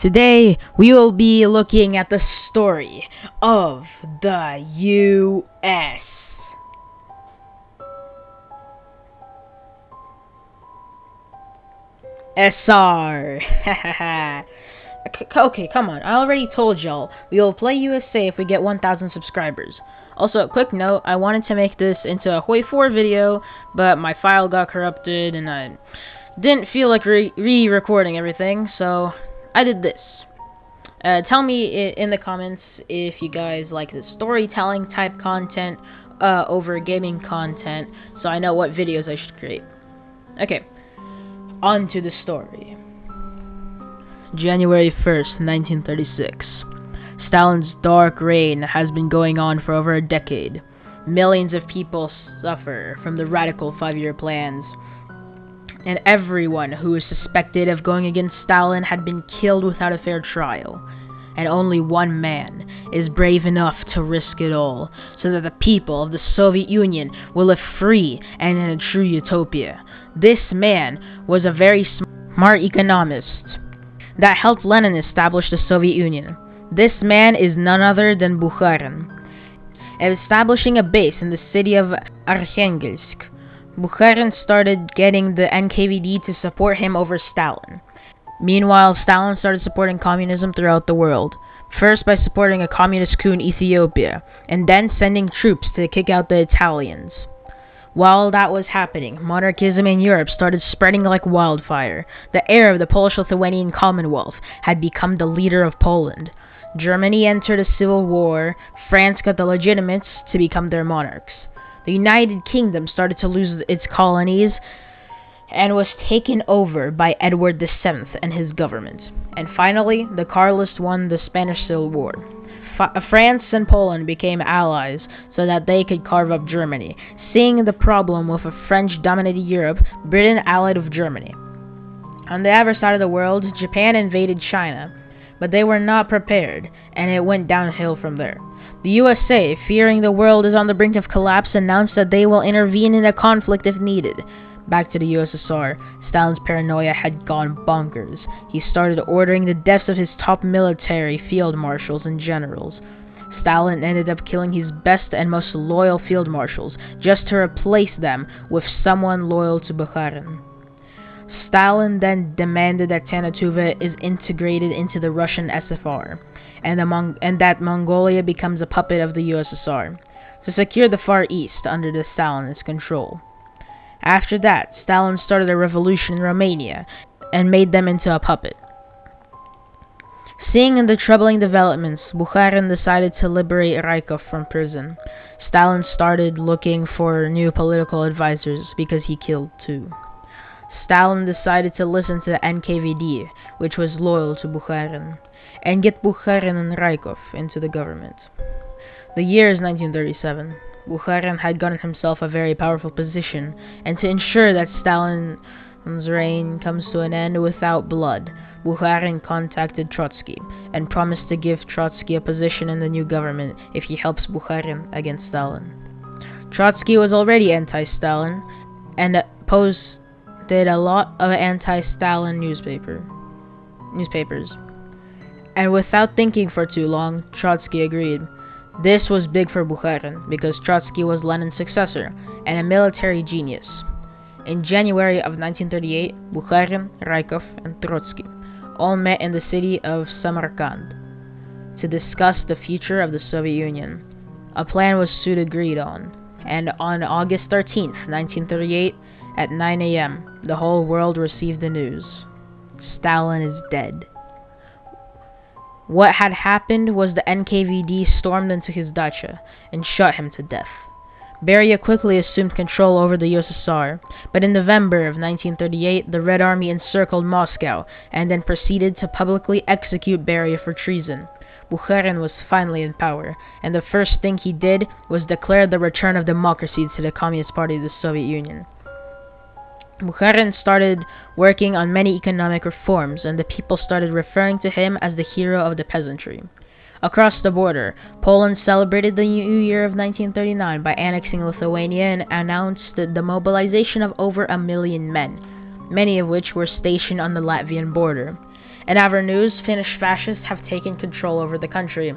Today, we will be looking at the story of the U.S. SR. Okay, come on. I already told y'all. We will play USA if we get 1,000 subscribers. Also, a quick note, I wanted to make this into a Hoi 4 video, but my file got corrupted and I didn't feel like re-recording everything, so I did this. Tell me in the comments if you guys like the storytelling type content over gaming content, so I know what videos I should create. Okay, on to the story. January 1st, 1936. Stalin's dark reign has been going on for over a decade. Millions of people suffer from the radical 5-year plans, and everyone who was suspected of going against Stalin had been killed without a fair trial. And only one man is brave enough to risk it all, so that the people of the Soviet Union will live free and in a true utopia. This man was a very smart economist that helped Lenin establish the Soviet Union. This man is none other than Bukharin. Establishing a base in the city of Arkhangelsk, Bukharin started getting the NKVD to support him over Stalin. Meanwhile, Stalin started supporting communism throughout the world, first by supporting a communist coup in Ethiopia, and then sending troops to kick out the Italians. While that was happening, monarchism in Europe started spreading like wildfire. The heir of the Polish-Lithuanian Commonwealth had become the leader of Poland. Germany entered a civil war. France got the legitimates to become their monarchs. The United Kingdom started to lose its colonies and was taken over by Edward VII and his government. And finally, the Carlists won the Spanish Civil War. France and Poland became allies so that they could carve up Germany. Seeing the problem with a French-dominated Europe, Britain allied with Germany. On the other side of the world, Japan invaded China, but they were not prepared, and it went downhill from there. The USA, fearing the world is on the brink of collapse, announced that they will intervene in a conflict if needed. Back to the USSR, Stalin's paranoia had gone bonkers. He started ordering the deaths of his top military field marshals and generals. Stalin ended up killing his best and most loyal field marshals, just to replace them with someone loyal to Bukharin. Stalin then demanded that Tanatuva is integrated into the Russian SFR, and that Mongolia becomes a puppet of the USSR, to secure the Far East under the Stalinist control. After that, Stalin started a revolution in Romania and made them into a puppet. Seeing the troubling developments, Bukharin decided to liberate Rykov from prison. Stalin started looking for new political advisors because he killed 2. Stalin decided to listen to the NKVD, which was loyal to Bukharin, and get Bukharin and Rykov into the government. The year is 1937. Bukharin had gotten himself a very powerful position, and to ensure that Stalin's reign comes to an end without blood, Bukharin contacted Trotsky and promised to give Trotsky a position in the new government if he helps Bukharin against Stalin. Trotsky was already anti-Stalin and posted a lot of anti-Stalin newspapers. And without thinking for too long, Trotsky agreed. This was big for Bukharin, because Trotsky was Lenin's successor, and a military genius. In January of 1938, Bukharin, Rykov, and Trotsky all met in the city of Samarkand to discuss the future of the Soviet Union. A plan was soon agreed on, and on August 13th, 1938, at 9 a.m., the whole world received the news. Stalin is dead. What had happened was the NKVD stormed into his dacha and shot him to death. Beria quickly assumed control over the USSR, but in November of 1938, the Red Army encircled Moscow and then proceeded to publicly execute Beria for treason. Bukharin was finally in power, and the first thing he did was declare the return of democracy to the Communist Party of the Soviet Union. Bukharin started working on many economic reforms, and the people started referring to him as the hero of the peasantry. Across the border, Poland celebrated the New Year of 1939 by annexing Lithuania and announced the mobilization of over 1 million men, many of which were stationed on the Latvian border. In other news, Finnish fascists have taken control over the country.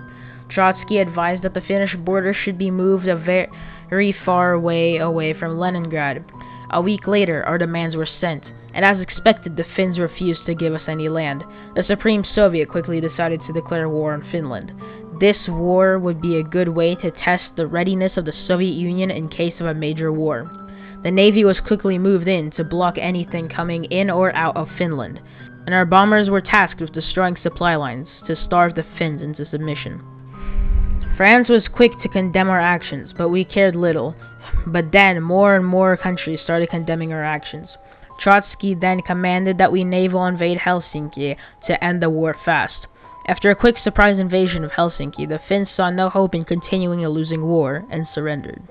Trotsky advised that the Finnish border should be moved a very far way away from Leningrad. A week later, our demands were sent, and as expected, the Finns refused to give us any land. The Supreme Soviet quickly decided to declare war on Finland. This war would be a good way to test the readiness of the Soviet Union in case of a major war. The Navy was quickly moved in to block anything coming in or out of Finland, and our bombers were tasked with destroying supply lines to starve the Finns into submission. France was quick to condemn our actions, but we cared little. But then, more and more countries started condemning our actions. Trotsky then commanded that we naval invade Helsinki to end the war fast. After a quick surprise invasion of Helsinki, the Finns saw no hope in continuing a losing war and surrendered.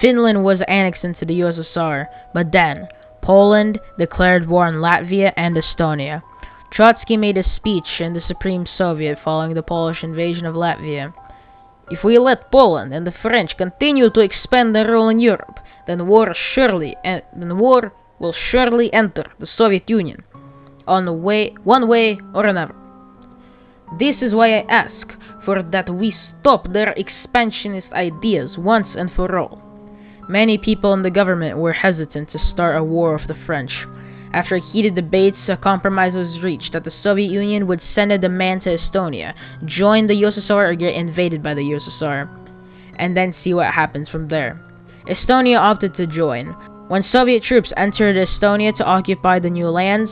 Finland was annexed into the USSR, but then, Poland declared war on Latvia and Estonia. Trotsky made a speech in the Supreme Soviet following the Polish invasion of Latvia. If we let Poland and the French continue to expand their rule in Europe, then war will surely enter the Soviet Union, one way or another. This is why I ask for that we stop their expansionist ideas once and for all. Many people in the government were hesitant to start a war with the French. After heated debates, a compromise was reached that the Soviet Union would send a demand to Estonia, join the USSR or get invaded by the USSR, and then see what happens from there. Estonia opted to join. When Soviet troops entered Estonia to occupy the new lands,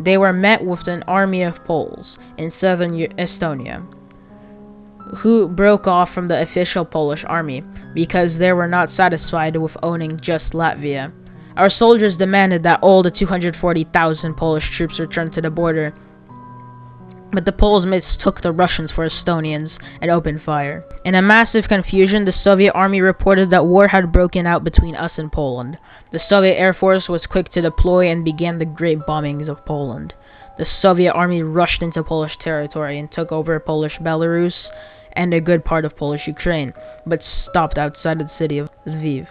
they were met with an army of Poles in southern Estonia, who broke off from the official Polish army because they were not satisfied with owning just Latvia. Our soldiers demanded that all the 240,000 Polish troops return to the border, but the Poles mistook the Russians for Estonians and opened fire. In a massive confusion, the Soviet army reported that war had broken out between us and Poland. The Soviet Air Force was quick to deploy and began the great bombings of Poland. The Soviet army rushed into Polish territory and took over Polish Belarus and a good part of Polish Ukraine, but stopped outside the city of Lviv.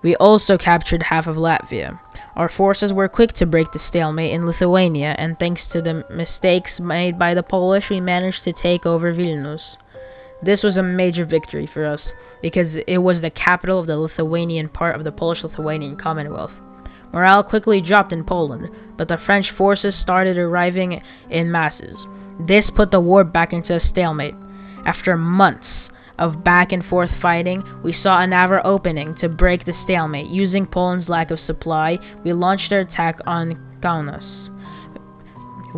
We also captured half of Latvia. Our forces were quick to break the stalemate in Lithuania, and thanks to the mistakes made by the Polish, we managed to take over Vilnius. This was a major victory for us, because it was the capital of the Lithuanian part of the Polish-Lithuanian Commonwealth. Morale quickly dropped in Poland, but the French forces started arriving in masses. This put the war back into a stalemate. After months of back-and-forth fighting, we saw another opening to break the stalemate. Using Poland's lack of supply, we launched our attack on Kaunas.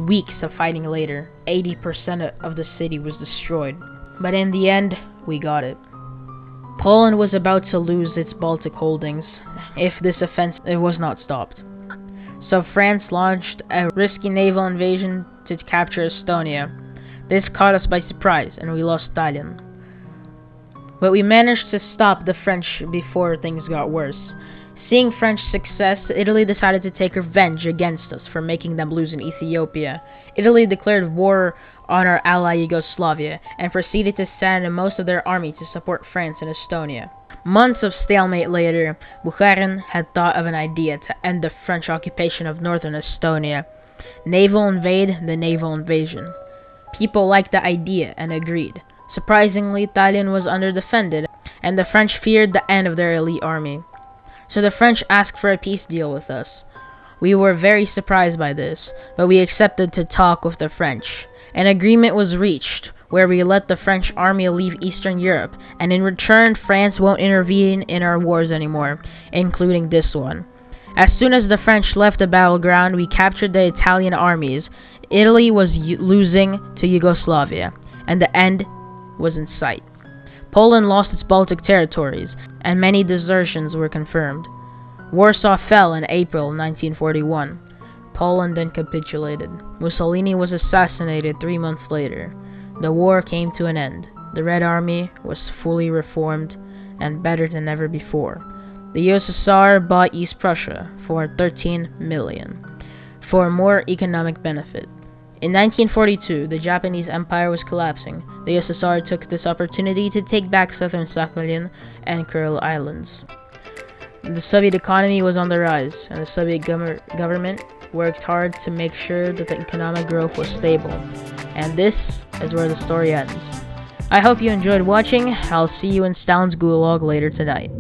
Weeks of fighting later, 80% of the city was destroyed. But in the end, we got it. Poland was about to lose its Baltic holdings if this offensive was not stopped. So France launched a risky naval invasion to capture Estonia. This caught us by surprise, and we lost Stalin. But we managed to stop the French before things got worse. Seeing French success, Italy decided to take revenge against us for making them lose in Ethiopia. Italy declared war on our ally Yugoslavia, and proceeded to send most of their army to support France in Estonia. Months of stalemate later, Bukharin had thought of an idea to end the French occupation of northern Estonia. Naval invade the naval invasion. People liked the idea and agreed. Surprisingly, Tallinn was underdefended, and the French feared the end of their elite army. So the French asked for a peace deal with us. We were very surprised by this, but we accepted to talk with the French. An agreement was reached, where we let the French army leave Eastern Europe, and in return, France won't intervene in our wars anymore, including this one. As soon as the French left the battleground, we captured the Italian armies. Italy was losing to Yugoslavia, and the end was in sight. Poland lost its Baltic territories, and many desertions were confirmed. Warsaw fell in April 1941. Poland then capitulated. Mussolini was assassinated 3 months later. The war came to an end. The Red Army was fully reformed and better than ever before. The USSR bought East Prussia for $13 million for more economic benefit. In 1942, the Japanese Empire was collapsing. The USSR took this opportunity to take back southern Sakhalin and Kuril Islands. The Soviet economy was on the rise, and the Soviet government worked hard to make sure that the economic growth was stable. And this is where the story ends. I hope you enjoyed watching. I'll see you in Stalin's Gulag later tonight.